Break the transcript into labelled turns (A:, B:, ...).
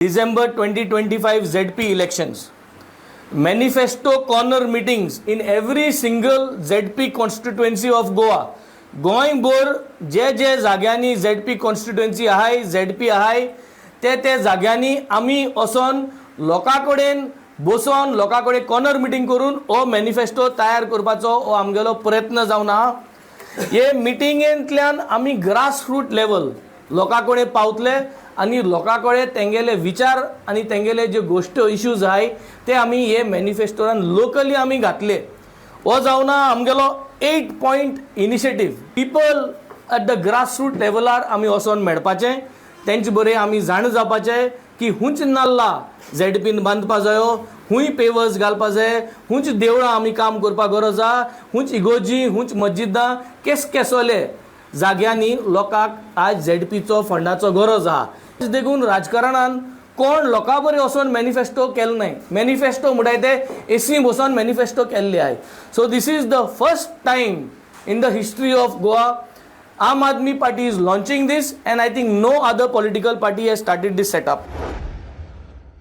A: December 2025 ZP elections. Manifesto corner meetings in every single ZP constituency of Goa. गोंयभर जे जे जाग्यांनी ZP constituency आहाय ZP आहाय ते जाग्यांनी आमी वचोन लोकां कडेन बसोन लोकां कडेन कॉर्नर मिटींग करून हो मॅनिफेस्टो तयार करपाचो हो आमगेलो प्रयत्न जावन आहा. हे मिटिंगेंतल्यान आमी ग्रास रूट लेवल लोकां कडेन पावतले आनी लोकां कडेन तेंगेले विचार आनी तेंगेले जे गोश्ट इश्यूज आहाय ते आमी हे मॅनिफेस्टोरान लोकली आमी घातले. हो जावन आमगेलो 8 point initiative. People at the grass root लेवलार आमी वचोन मेळपाचें, तेंचे बरें आमी जाण जावपाचें की हुंच नाल्ला ZPन बांदपा जायो, हुंय पेवर्स घालपा जाय, हुंच देवळां आमी काम करपा गरज आहा, हुंच इगोजी, हुंच मस्जिदां केसोले जाग्यांनी लोकांक आज ZPचो फंडाचो गरज आहा. देखून राजकारणान कोण लोकां बरें वचोन मॅनिफेस्टो केलो नाय. मॅनिफेस्टो म्हणटाय ते एसी बसोन मॅनिफेस्टो केल्ले आहाय. So this is the first time in the history of Goa, Aam Aadmi Party is launching this, and I think no other political party has started this setup.